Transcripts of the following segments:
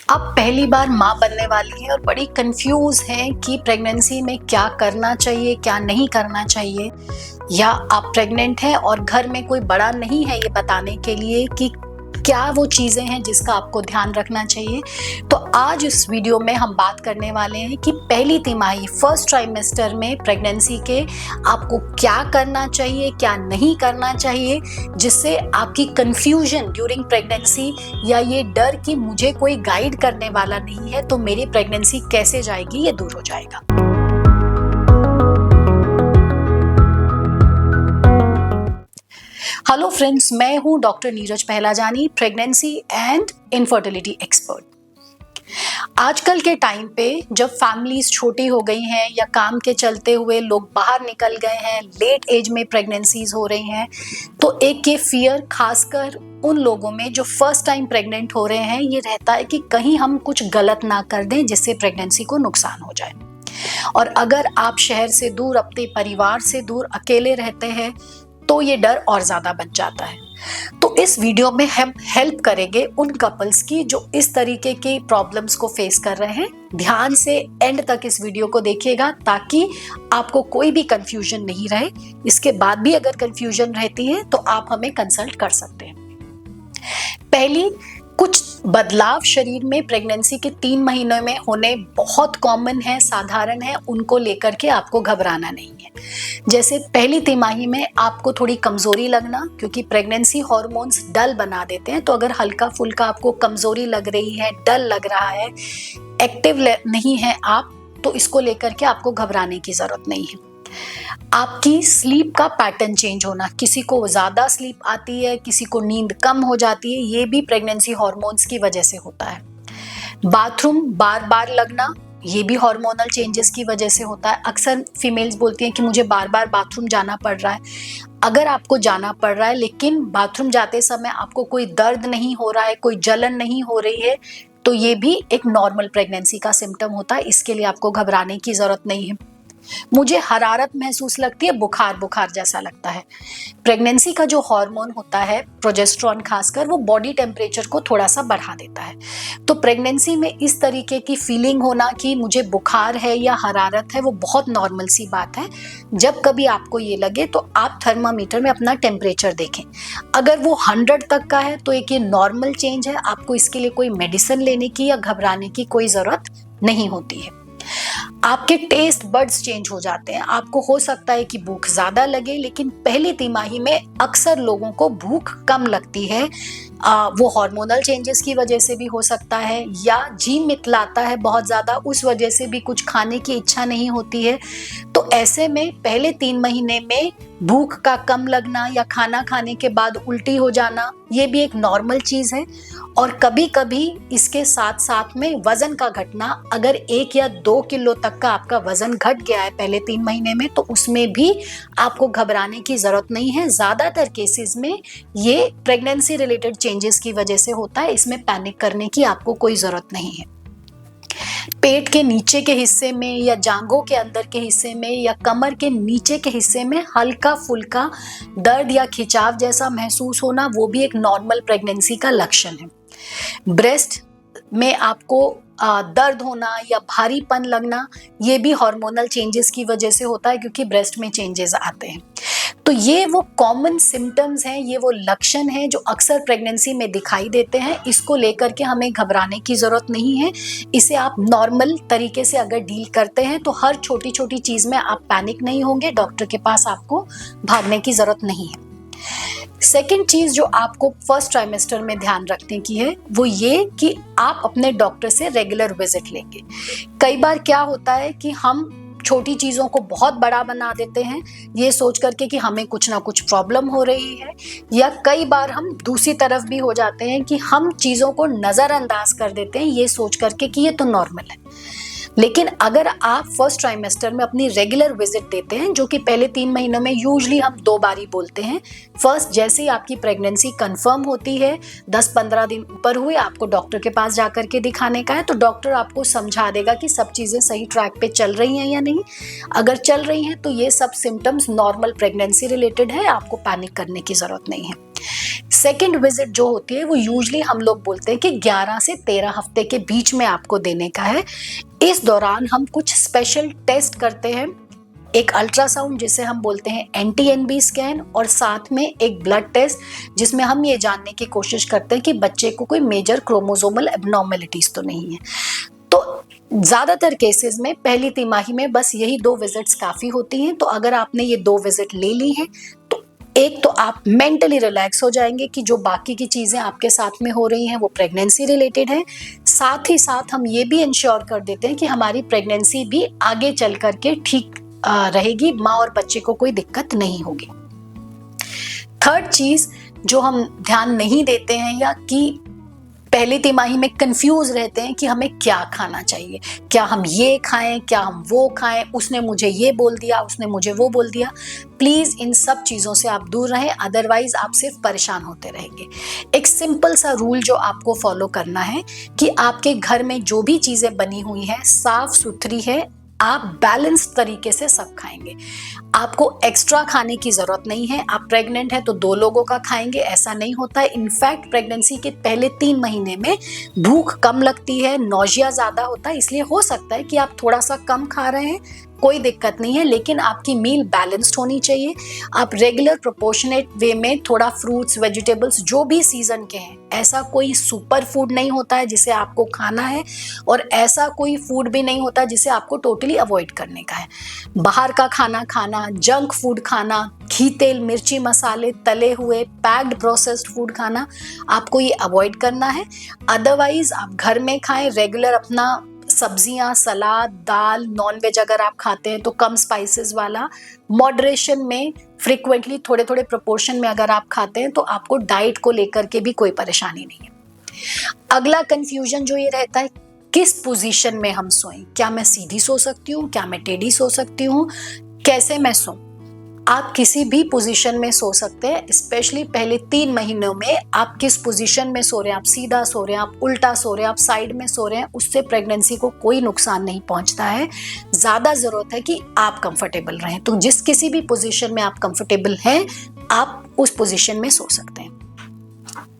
आप पहली बार माँ बनने वाली हैं और बड़ी कंफ्यूज हैं कि प्रेगनेंसी में क्या करना चाहिए, क्या नहीं करना चाहिए, या आप प्रेग्नेंट हैं और घर में कोई बड़ा नहीं है ये बताने के लिए कि क्या वो चीज़ें हैं जिसका आपको ध्यान रखना चाहिए। तो आज इस वीडियो में हम बात करने वाले हैं कि पहली तिमाही फर्स्ट ट्राइमेस्टर में प्रेगनेंसी के आपको क्या करना चाहिए, क्या नहीं करना चाहिए, जिससे आपकी कंफ्यूजन ड्यूरिंग प्रेगनेंसी या ये डर कि मुझे कोई गाइड करने वाला नहीं है तो मेरी प्रेगनेंसी कैसे जाएगी, ये दूर हो जाएगा। हेलो फ्रेंड्स, मैं हूं doctor Neeraj Pahlajani, pregnancy and infertility expert. आजकल के टाइम पे जब फैमिलीज छोटी हो गई हैं या काम के चलते हुए लोग बाहर निकल गए हैं, लेट एज में प्रेगनेंसीज हो रही हैं, तो एक ये फियर खासकर उन लोगों में जो फर्स्ट टाइम प्रेग्नेंट हो रहे हैं ये रहता है कि कहीं हम कुछ गलत ना कर दें जिससे प्रेगनेंसी को नुकसान हो जाए। और अगर आप शहर से दूर, अपने परिवार से दूर अकेले रहते हैं तो ये डर और ज्यादा बच जाता है। तो इस वीडियो में हम हेल्प करेंगे उन कपल्स की जो इस तरीके की प्रॉब्लम्स को फेस कर रहे हैं। ध्यान से एंड तक इस वीडियो को देखिएगा ताकि आपको कोई भी कंफ्यूजन नहीं रहे। इसके बाद भी अगर कंफ्यूजन रहती है तो आप हमें कंसल्ट कर सकते हैं। पहली, कुछ बदलाव शरीर में प्रेगनेंसी के 3 महीनों में होने बहुत कॉमन है, साधारण है, उनको लेकर के आपको घबराना नहीं है। जैसे पहली तिमाही में आपको थोड़ी कमजोरी लगना, क्योंकि प्रेगनेंसी हार्मोन्स डल बना देते हैं। तो अगर हल्का फुल्का आपको कमजोरी लग रही है, डल लग रहा है, एक्टिव नहीं है आप, तो इसको लेकर के आपको घबराने की जरूरत नहीं है। आपकी स्लीप का पैटर्न चेंज होना, किसी को ज्यादा स्लीप आती है, किसी को नींद कम हो जाती है, ये भी प्रेगनेंसी हार्मोन्स की वजह से होता है। बाथरूम बार बार लगना, ये भी हार्मोनल चेंजेस की वजह से होता है। अक्सर फीमेल्स बोलती हैं कि मुझे बार बार बाथरूम जाना पड़ रहा है। अगर आपको जाना पड़ रहा है लेकिन बाथरूम जाते समय आपको कोई दर्द नहीं हो रहा है, कोई जलन नहीं हो रही है, तो ये भी एक नॉर्मल प्रेगनेंसी का सिम्टम होता है। इसके लिए आपको घबराने की जरूरत नहीं है। मुझे हरारत महसूस लगती है, बुखार बुखार जैसा लगता है। प्रेगनेंसी का जो हार्मोन होता है प्रोजेस्टेरॉन, खासकर वो बॉडी टेम्परेचर को थोड़ा सा बढ़ा देता है। तो प्रेगनेंसी में इस तरीके की फीलिंग होना कि मुझे बुखार है या हरारत है, वो बहुत नॉर्मल सी बात है। जब कभी आपको ये लगे तो आप थर्मामीटर में अपना टेम्परेचर देखें। अगर वो 100 तक का है तो एक ये नॉर्मल चेंज है, आपको इसके लिए कोई मेडिसिन लेने की या घबराने की कोई जरूरत नहीं होती है। आपके टेस्ट बड्स चेंज हो जाते हैं। आपको हो सकता है कि भूख ज्यादा लगे, लेकिन पहली तिमाही में अक्सर लोगों को भूख कम लगती है। वो हार्मोनल चेंजेस की वजह से भी हो सकता है, या जी मितलाता है बहुत ज्यादा, उस वजह से भी कुछ खाने की इच्छा नहीं होती है। तो ऐसे में पहले 3 महीने में भूख का कम लगना या खाना खाने के बाद उल्टी हो जाना, ये भी एक नॉर्मल चीज है। और कभी कभी इसके साथ साथ में वजन का घटना, अगर 1 या 2 किलो तक का आपका वजन घट गया है पहले 3 महीने में, तो उसमें भी आपको घबराने की जरूरत नहीं है। ज्यादातर केसेस में ये प्रेगनेंसी रिलेटेड चेंजेस की वजह से होता है, इसमें पैनिक करने की आपको कोई जरूरत नहीं है। पेट के नीचे के हिस्से में या जांघों के अंदर के हिस्से में या कमर के नीचे के हिस्से में हल्का फुल्का दर्द या खिंचाव जैसा महसूस होना, वो भी एक नॉर्मल प्रेगनेंसी का लक्षण है। ब्रेस्ट में आपको दर्द होना या भारीपन लगना, ये भी हार्मोनल चेंजेस की वजह से होता है, क्योंकि ब्रेस्ट में चेंजेस आते हैं। तो ये वो कॉमन सिम्टम्स हैं, ये वो लक्षण हैं जो अक्सर प्रेगनेंसी में दिखाई देते हैं। इसको लेकर के हमें घबराने की जरूरत नहीं है। इसे आप नॉर्मल तरीके से अगर डील करते हैं तो हर छोटी छोटी चीज में आप पैनिक नहीं होंगे, डॉक्टर के पास आपको भागने की जरूरत नहीं है। सेकेंड चीज जो आपको फर्स्ट ट्राइमेस्टर में ध्यान रखने की है वो ये कि आप अपने डॉक्टर से रेगुलर विजिट लेंगे। कई बार क्या होता है कि हम छोटी चीजों को बहुत बड़ा बना देते हैं, ये सोच करके कि हमें कुछ ना कुछ प्रॉब्लम हो रही है, या कई बार हम दूसरी तरफ भी हो जाते हैं कि हम चीजों को नजरअंदाज कर देते हैं ये सोच करके कि ये तो नॉर्मल है। लेकिन अगर आप फर्स्ट ट्राइमेस्टर में अपनी रेगुलर विजिट देते हैं, जो कि पहले 3 महीनों में यूजुअली हम 2 बार ही बोलते हैं। फर्स्ट, जैसे ही आपकी प्रेगनेंसी कंफर्म होती है, 10-15 दिन ऊपर हुए, आपको डॉक्टर के पास जाकर के दिखाने का है, तो डॉक्टर आपको समझा देगा कि सब चीज़ें सही ट्रैक पे चल रही हैं या नहीं। अगर चल रही हैं तो ये सब सिम्टम्स नॉर्मल प्रेगनेंसी रिलेटेड है, आपको पैनिक करने की ज़रूरत नहीं है। सेकेंड विजिट जो होती है वो यूजुअली हम लोग बोलते हैं कि 11 से 13 हफ्ते के बीच में आपको देने का है। इस दौरान हम कुछ स्पेशल टेस्ट करते हैं, एक अल्ट्रासाउंड जिसे हम बोलते हैं NT-NB स्कैन, और साथ में एक ब्लड टेस्ट जिसमें हम ये जानने की कोशिश करते हैं कि बच्चे को कोई मेजर क्रोमोसोमल एब्नॉर्मेलिटीज तो नहीं है। तो ज़्यादातर केसेस में पहली तिमाही में बस यही 2 विजिट्स काफ़ी होती हैं। तो अगर आपने ये 2 विजिट ले ली हैं तो एक तो आप मेंटली रिलैक्स हो जाएंगे कि जो बाकी की चीज़ें आपके साथ में हो रही हैं वो प्रेगनेंसी रिलेटेड है। साथ ही साथ हम ये भी इंश्योर कर देते हैं कि हमारी प्रेगनेंसी भी आगे चल करके ठीक रहेगी, माँ और बच्चे को कोई दिक्कत नहीं होगी। थर्ड चीज़ जो हम ध्यान नहीं देते हैं या कि पहली तिमाही में कंफ्यूज रहते हैं कि हमें क्या खाना चाहिए, क्या हम ये खाएं, क्या हम वो खाएं, उसने मुझे ये बोल दिया, उसने मुझे वो बोल दिया। प्लीज़ इन सब चीज़ों से आप दूर रहें, अदरवाइज आप सिर्फ परेशान होते रहेंगे। एक सिंपल सा रूल जो आपको फॉलो करना है कि आपके घर में जो भी चीज़ें बनी हुई हैं साफ सुथरी है, आप बैलेंस तरीके से सब खाएंगे। आपको एक्स्ट्रा खाने की ज़रूरत नहीं है। आप प्रेग्नेंट हैं तो 2 लोगों का खाएंगे, ऐसा नहीं होता है। इनफैक्ट प्रेगनेंसी के पहले 3 महीने में भूख कम लगती है, नौजिया ज़्यादा होता है, इसलिए हो सकता है कि आप थोड़ा सा कम खा रहे हैं, कोई दिक्कत नहीं है, लेकिन आपकी मील बैलेंस्ड होनी चाहिए। आप रेगुलर प्रोपोर्शनेट वे में थोड़ा फ्रूट्स, वेजिटेबल्स जो भी सीजन के हैं, ऐसा कोई सुपर फूड नहीं होता है जिसे आपको खाना है, और ऐसा कोई फूड भी नहीं होता जिसे आपको टोटली अवॉइड करने का है। बाहर का खाना खाना, जंक फूड खाना, घी, तेल, मिर्ची, मसाले, तले हुए, पैक्ड प्रोसेस्ड फूड खाना, आपको ये अवॉइड करना है। अदरवाइज आप घर में खाएं, रेगुलर अपना सब्जियां, सलाद, दाल, नॉनवेज अगर आप खाते हैं तो कम स्पाइसेस वाला, मॉडरेशन में, फ्रिक्वेंटली थोड़े थोड़े प्रोपोर्शन में अगर आप खाते हैं तो आपको डाइट को लेकर के भी कोई परेशानी नहीं है। अगला कंफ्यूजन जो ये रहता है, किस पोजीशन में हम सोएं, क्या मैं सीधी सो सकती हूँ, क्या मैं टेढ़ी सो सकती हूँ, कैसे मैं सोऊं। आप किसी भी पोजीशन में सो सकते हैं। स्पेशली पहले 3 महीनों में आप किस पोजीशन में सो रहे हैं, आप सीधा सो रहे हैं, आप उल्टा सो रहे हैं, आप साइड में सो रहे हैं, उससे प्रेगनेंसी को कोई नुकसान नहीं पहुंचता है। ज़्यादा ज़रूरत है कि आप कंफर्टेबल रहें। तो जिस किसी भी पोजीशन में आप कंफर्टेबल हैं, आप उस पोजीशन में सो सकते हैं।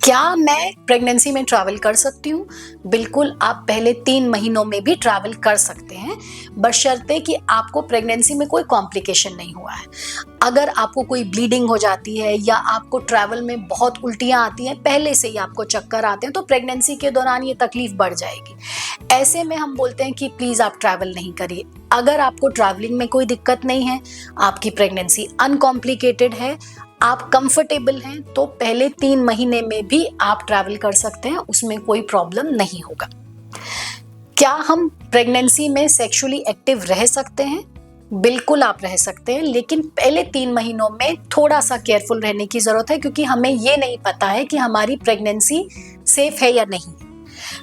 क्या मैं प्रेगनेंसी में ट्रैवल कर सकती हूँ? बिल्कुल, आप पहले 3 महीनों में भी ट्रैवल कर सकते हैं, बशर्ते कि आपको प्रेगनेंसी में कोई कॉम्प्लिकेशन नहीं हुआ है। अगर आपको कोई ब्लीडिंग हो जाती है या आपको ट्रैवल में बहुत उल्टियाँ आती हैं, पहले से ही आपको चक्कर आते हैं, तो प्रेगनेंसी के दौरान ये तकलीफ बढ़ जाएगी। ऐसे में हम बोलते हैं कि प्लीज़ आप ट्रैवल नहीं करिए। अगर आपको ट्रैवलिंग में कोई दिक्कत नहीं है, आपकी प्रेगनेंसी अनकॉम्प्लिकेटेड है, आप कंफर्टेबल हैं, तो पहले 3 महीने में भी आप ट्रैवल कर सकते हैं, उसमें कोई प्रॉब्लम नहीं होगा। क्या हम प्रेगनेंसी में सेक्सुअली एक्टिव रह सकते हैं? बिल्कुल आप रह सकते हैं, लेकिन पहले 3 महीनों में थोड़ा सा केयरफुल रहने की ज़रूरत है, क्योंकि हमें ये नहीं पता है कि हमारी प्रेगनेंसी सेफ है या नहीं।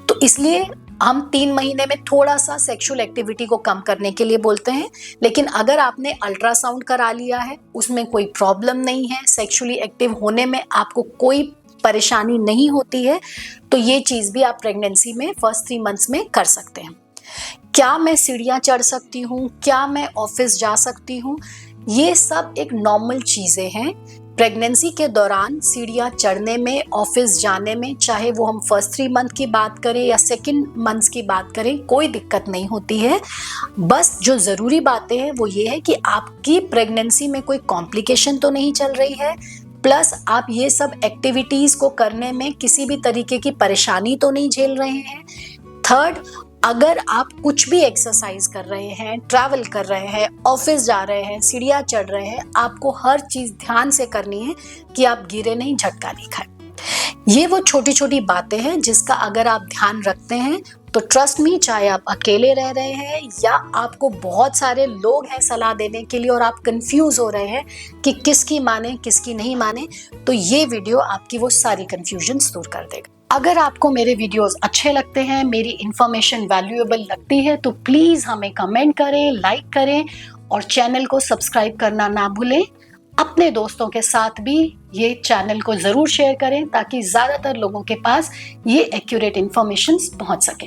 तो इसलिए हम 3 महीने में थोड़ा सा सेक्सुअल एक्टिविटी को कम करने के लिए बोलते हैं। लेकिन अगर आपने अल्ट्रासाउंड करा लिया है, उसमें कोई प्रॉब्लम नहीं है, सेक्सुअली एक्टिव होने में आपको कोई परेशानी नहीं होती है, तो ये चीज़ भी आप प्रेगनेंसी में फर्स्ट 3 मंथ्स में कर सकते हैं। क्या मैं सीढ़ियाँ चढ़ सकती हूँ? क्या मैं ऑफिस जा सकती हूँ? ये सब एक नॉर्मल चीज़ें हैं। प्रेगनेंसी के दौरान सीढ़ियाँ चढ़ने में, ऑफिस जाने में, चाहे वो हम फर्स्ट 3 मंथ की बात करें या सेकंड मंथ्स की बात करें, कोई दिक्कत नहीं होती है। बस जो ज़रूरी बातें हैं वो ये है कि आपकी प्रेगनेंसी में कोई कॉम्प्लिकेशन तो नहीं चल रही है, प्लस आप ये सब एक्टिविटीज़ को करने में किसी भी तरीके की परेशानी तो नहीं झेल रहे हैं। थर्ड, अगर आप कुछ भी एक्सरसाइज कर रहे हैं, ट्रैवल कर रहे हैं, ऑफिस जा रहे हैं, सीढ़ियाँ चढ़ रहे हैं, आपको हर चीज़ ध्यान से करनी है कि आप गिरे नहीं, झटका नहीं खाए। ये वो छोटी छोटी बातें हैं जिसका अगर आप ध्यान रखते हैं तो ट्रस्ट मी, चाहे आप अकेले रह रहे हैं या आपको बहुत सारे लोग हैं सलाह देने के लिए और आप कंफ्यूज हो रहे हैं कि किसकी माने किसकी नहीं माने, तो ये वीडियो आपकी वो सारी कंफ्यूजन्स दूर कर देगा। अगर आपको मेरे वीडियोस अच्छे लगते हैं, मेरी इंफॉर्मेशन वैल्यूएबल लगती है, तो प्लीज हमें कमेंट करें, लाइक करें और चैनल को सब्सक्राइब करना ना भूलें। अपने दोस्तों के साथ भी ये चैनल को जरूर शेयर करें ताकि ज्यादातर लोगों के पास ये एक्यूरेट इंफॉर्मेशन पहुंच सके।